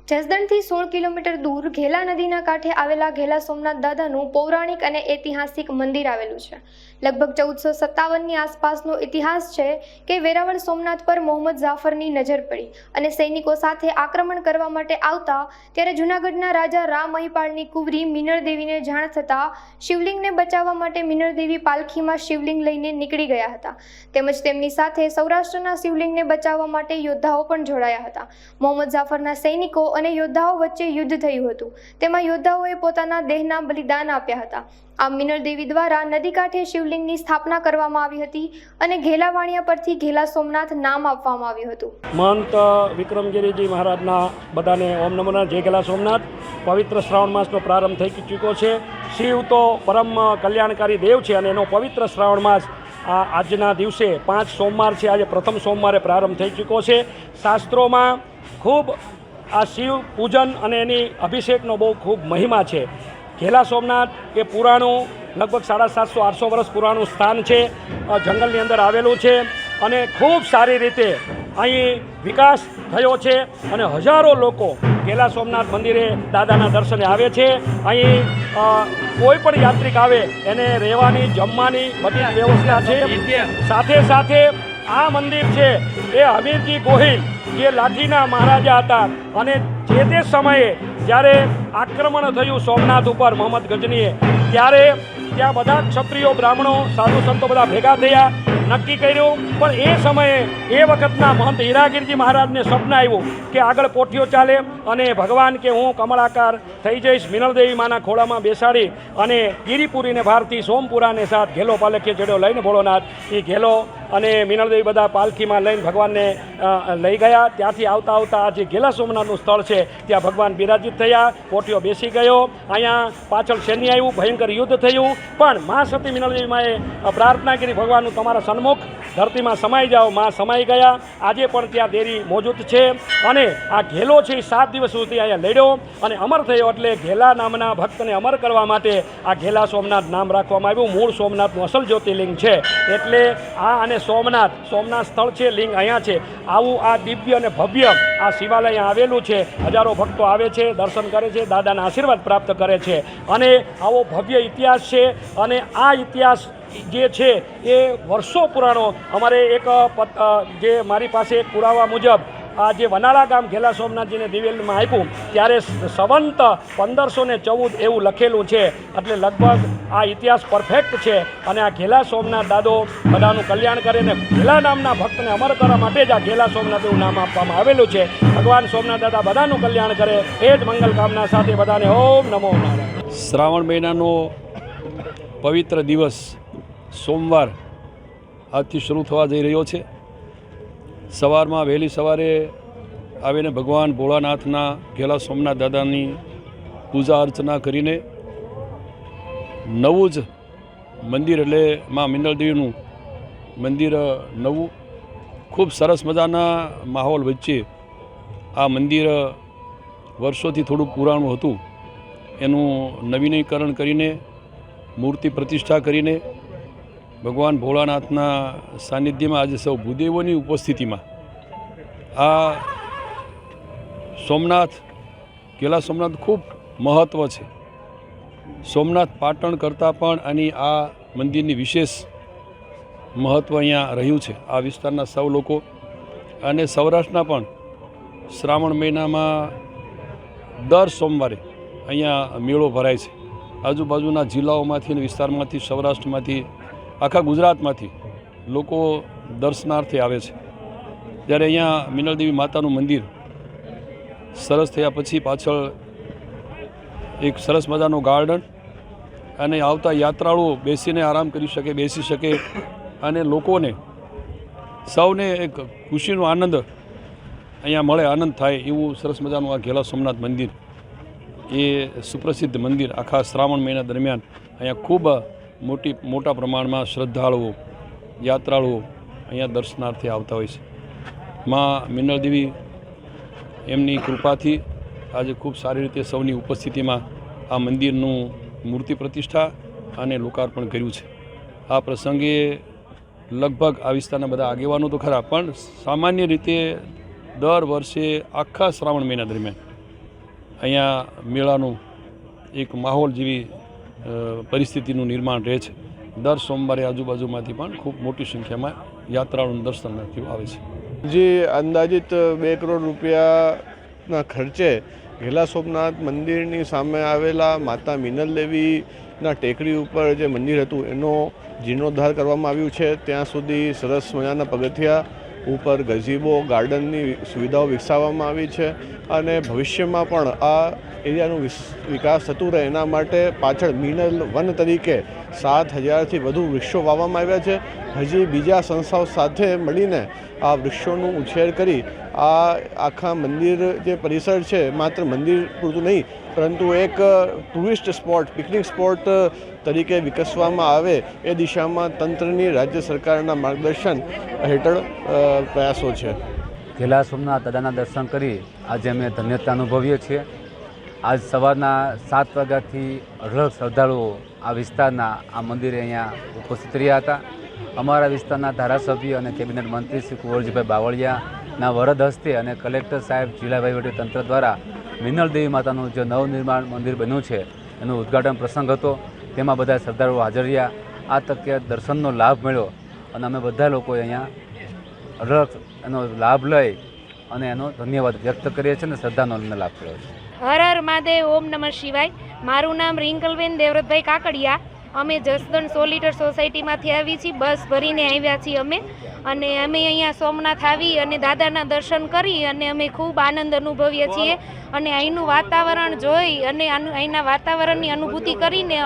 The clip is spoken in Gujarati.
જસદણથી 16 કિલોમીટર દૂર ઘેલા નદીના કાંઠે આવેલા ઘેલા સોમનાથ દાદાનું પૌરાણિક અને ઐતિહાસિક મંદિર આવેલું છે। લગભગ 1457ની આસપાસનો ઇતિહાસ છે કે વેરાવળ સોમનાથ પર મોહમ્મદ જાફરની નજર પડી અને સૈનિકો સાથે આક્રમણ કરવા માટે આવતા ત્યારે જૂનાગઢના રાજા રામ મહિપાળની કુંવરી મિનળ દેવીને જાણ થતાં શિવલિંગને બચાવવા માટે મિનળ દેવી પાલખીમાં શિવલિંગ લઈને નીકળી ગયા હતા। તેમજ તેમની સાથે સૌરાષ્ટ્રના શિવલિંગને બચાવવા માટે યોદ્ધાઓ પણ જોડાયા હતા। મોહમ્મદ જાફરના સૈનિકો અને યોદ્ધાઓ વચ્ચે યુદ્ધ થયું હતું। તેમાં યોદ્ધાઓએ પોતાના દેહના બલિદાન આપ્યા હતા। આ મિનળ દેવી દ્વારા નદી કાંઠે શિવલિંગની સ્થાપના કરવામાં આવી હતી અને ઘેલા વાણિયા પરથી ઘેલા સોમનાથ નામ આપવામાં આવ્યું હતું। મહંત વિક્રમગીરીજી મહારાજના બધાને ઓમ નમો નારાયણ। જય ઘેલા સોમનાથ। પવિત્ર શ્રાવણ માસનો પ્રારંભ થઈ ચૂક્યો છે। શિવ તો પરમ કલ્યાણકારી દેવ છે અને એનો પવિત્ર શ્રાવણ માસ આજના દિવસે 5 સોમવાર છે। આજે પ્રથમ સોમવારે પ્રારંભ થઈ ચૂક્યો છે। શાસ્ત્રોમાં ખૂબ આ શિવ પૂજન અને એની અભિષેકનો બહુ ખૂબ મહિમા છે। ઘેલા સોમનાથ એ પુરાણું લગભગ 750-800 વર્ષ પુરાણું સ્થાન છે। જંગલની અંદર આવેલું છે અને ખૂબ સારી રીતે અહીં વિકાસ થયો છે અને હજારો લોકો ઘેલા સોમનાથ મંદિરે દાદાના દર્શને આવે છે। અહીં કોઈ પણ યાત્રિક આવે એને રહેવાની જમવાની બધી વ્યવસ્થા છે। સાથે સાથે આ મંદિર છે એ હમીરજી ગોહિલ જે લાઠીના મહારાજા હતા અને જે તે સમયે જ્યારે આક્રમણ થયું સોમનાથ ઉપર મોહમ્મદ ગજનીએ ત્યારે ત્યાં બધા ક્ષત્રિયો બ્રાહ્મણો સાધુ સંતો બધા ભેગા થયા, નક્કી કર્યું। પણ એ સમયે એ વખતના મહંત હીરાગીરજી મહારાજને સ્વપ્ન આવ્યું કે આગળ પોઠિયો ચાલે અને ભગવાન કે હું કમળાકાર થઈ જઈશ, મિનળદેવી માના ખોળામાં બેસાડી અને ગિરિપુરીને ભારતી સોમપુરાને સાથ ઘેલો પાલખીએ ચડ્યો લઈને ભોળોનાથ એ ઘેલો અને મિનળદેવી બધા પાલખીમાં લઈને ભગવાનને લઈ ગયા। ત્યાંથી આવતા આવતા આ જે ઘેલા સોમનાથનું સ્થળ છે ત્યાં ભગવાન બિરાજિત થયા, પોઠિયો બેસી ગયો। અહીંયા પાછળ સૈન્ય આવ્યું, ભયંકર યુદ્ધ થયું, પણ મા સતી મિનળદેવી માએ પ્રાર્થના કરી ભગવાનનું તમારા સન્મુખ ધરતીમાં સમાઈ જાઓ। મા સમાઈ ગયા। આજે પણ ત્યાં દેરી મોજૂદ છે અને આ ઘેલો છે એ 7 દિવસ સુધી અહીંયા લડ્યો અને અમર થયો। એટલે ઘેલા નામના ભક્તને અમર કરવા માટે આ ઘેલા સોમનાથ નામ રાખવામાં આવ્યું। મૂળ સોમનાથનું અસલ જ્યોતિર્લિંગ છે એટલે આ અને સોમનાથ સ્થળ છે, લિંગ અહીંયા છે। આવું આ દિવ્ય અને ભવ્ય આ શિવાલય અહીંયા આવેલું છે। હજારો ભક્તો આવે છે, દર્શન કરે છે, દાદાના આશીર્વાદ પ્રાપ્ત કરે છે અને આવો ભવ્ય ઇતિહાસ છે અને આ ઇતિહાસ જે છે એ વર્ષો પુરાણો અમારે એક જે મારી પાસે એક પુરાવા મુજબ આ જે વનાળા ગામ ઘેલા સોમનાથજીને દિવેલમાં આપ્યું ત્યારે સંવંત 1514 એવું લખેલું છે। એટલે લગભગ આ ઇતિહાસ પરફેક્ટ છે અને આ ઘેલા સોમનાથ દાદો બધાનું કલ્યાણ કરે ને ઘેલા નામના ભક્તને અમર કરવા માટે જ આ ઘેલા સોમનાથ એવું નામ આપવામાં આવેલું છે। ભગવાન સોમનાથ દાદા બધાનું કલ્યાણ કરે એ જ મંગલ કામના સાથે બધાને ઓમ નમો નારાયણ। શ્રાવણ મહિનાનો પવિત્ર દિવસ સોમવાર આજથી શરૂ થવા જઈ રહ્યો છે। સવારમાં વહેલી સવારે આવીને ભગવાન ભોળાનાથના ઘેલા સોમનાથ દાદાની પૂજા અર્ચના કરીને નવું જ મંદિર એટલે માં મિનળદેવીનું મંદિર નવું ખૂબ સરસ મજાના માહોલ વચ્ચે આ મંદિર વર્ષોથી થોડું પુરાણું હતું એનું નવીનીકરણ કરીને મૂર્તિ પ્રતિષ્ઠા કરીને ભગવાન ભોળાનાથના સાનિધ્યમાં આજે સૌ ભૂદેવોની ઉપસ્થિતિમાં આ સોમનાથ ઘેલા સોમનાથ ખૂબ મહત્ત્વ છે। સોમનાથ પાટણ કરતાં પણ આની આ મંદિરની વિશેષ મહત્ત્વ અહીંયા રહ્યું છે। આ વિસ્તારના સૌ લોકો અને સૌરાષ્ટ્રના પણ શ્રાવણ મહિનામાં દર સોમવારે અહીંયા મેળો ભરાય છે। આજુબાજુના જિલ્લાઓમાંથી અને વિસ્તારમાંથી, સૌરાષ્ટ્રમાંથી, આખા ગુજરાતમાંથી લોકો દર્શનાર્થે આવે છે। જ્યારે અહીંયા મિનળદેવી માતાનું મંદિર સરસ થયા પછી પાછળ એક સરસ મજાનું ગાર્ડન અને આવતા યાત્રાળુઓ બેસીને આરામ કરી શકે, બેસી શકે અને લોકોને સૌને એક ખુશીનો આનંદ અહીંયા મળે, આનંદ થાય એવું સરસ મજાનું આ ઘેલા સોમનાથ મંદિર એ સુપ્રસિદ્ધ મંદિર આખા શ્રાવણ મહિના દરમિયાન અહીંયા ખૂબ મોટા પ્રમાણમાં શ્રદ્ધાળુઓ, યાત્રાળુઓ અહીંયા દર્શનાર્થે આવતા હોય છે। માં મિનળદેવી એમની કૃપાથી આજે ખૂબ સારી રીતે સૌની ઉપસ્થિતિમાં આ મંદિરનું મૂર્તિ પ્રતિષ્ઠા અને લોકાર્પણ કર્યું છે। આ પ્રસંગે લગભગ આ વિસ્તારના બધા આગેવાનો તો ખરા પણ સામાન્ય રીતે દર વર્ષે આખા શ્રાવણ મહિના દરમિયાન અહીંયા મેળાનું એક માહોલ જેવી પરિસ્થિતિનું નિર્માણ રહે છે. દર સોમવારે આજુબાજુમાંથી પણ ખૂબ મોટી સંખ્યામાં યાત્રાળુનું દર્શનાર્થીઓ આવે છે. જે અંદાજિત 2 કરોડ રૂપિયાના ખર્ચે ઘેલા સોમનાથ મંદિરની સામે આવેલા માતા મિનલ દેવીના ટેકરી ઉપર જે મંદિર હતું એનો જીર્ણોદ્ધાર કરવામાં આવ્યું છે. ત્યાં સુધી સરસ મજાના પગથિયા ઉપર ગઝીબો ગાર્ડનની સુવિધાઓ વિકસાવવામાં આવી છે અને ભવિષ્યમાં પણ આ એરિયાનો વિકાસ થતું રહે એના માટે પાછળ મિનલ વન તરીકે 7,000થી વધુ વૃક્ષો વાવવામાં આવ્યા છે. હજી બીજા સંસ્થાઓ સાથે મળીને આ વૃક્ષોનું ઉછેર કરી આ આખા મંદિર જે પરિસર છે માત્ર મંદિર પૂરતું નહીં પરંતુ એક ટુરિસ્ટ સ્પોટ પિકનિક સ્પોટ તરીકે વિકસવામાં આવે એ દિશામાં તંત્રની રાજ્ય સરકારના માર્ગદર્શન હેઠળ પ્રયાસો છે. ઘેલા સોમનાથ દાદાના દર્શન કરી આજે અમે ધન્યતા અનુભવીએ છીએ. આજ સવારના 7 વાગ્યાથી અઢળક શ્રદ્ધાળુઓ આ વિસ્તારના આ મંદિરે અહીંયા ઉપસ્થિત રહ્યા હતા. અમારા વિસ્તારના ધારાસભ્ય અને કેબિનેટ મંત્રી શ્રી કુંવરજીભાઈ બાવળિયાના વરદ હસ્તે અને કલેક્ટર સાહેબ જિલ્લા વહીવટીતંત્ર દ્વારા મિનલ દેવી માતાનું જે નવનિર્માણ મંદિર બન્યું છે એનું ઉદ્ઘાટન પ્રસંગ હતો. તેમાં બધા શ્રદ્ધાળુઓ હાજર રહ્યા. આ તકે દર્શનનો લાભ મળ્યો અને અમે બધા લોકોએ અહીંયા અઢળક એનો લાભ લઈ અને એનો ધન્યવાદ વ્યક્ત કરીએ છીએ અને શ્રદ્ધાનો લાભ કર્યો છે. હર હર મહાદેવ, ઓમ નમઃ શિવાય. મારું નામ રિંકલબેન દેવરતભાઈ કાકડિયા. અમે જસદણ 100 લીટર સોસાયટીમાંથી આવી છીએ. બસ ભરીને આવ્યા છીએ અમે અહીંયા સોમનાથ આવી અને દાદાના દર્શન કરી અને અમે ખૂબ આનંદ અનુભવીએ છીએ અને અહીંનું વાતાવરણ જોઈ અને અહીંના વાતાવરણની અનુભૂતિ કરીને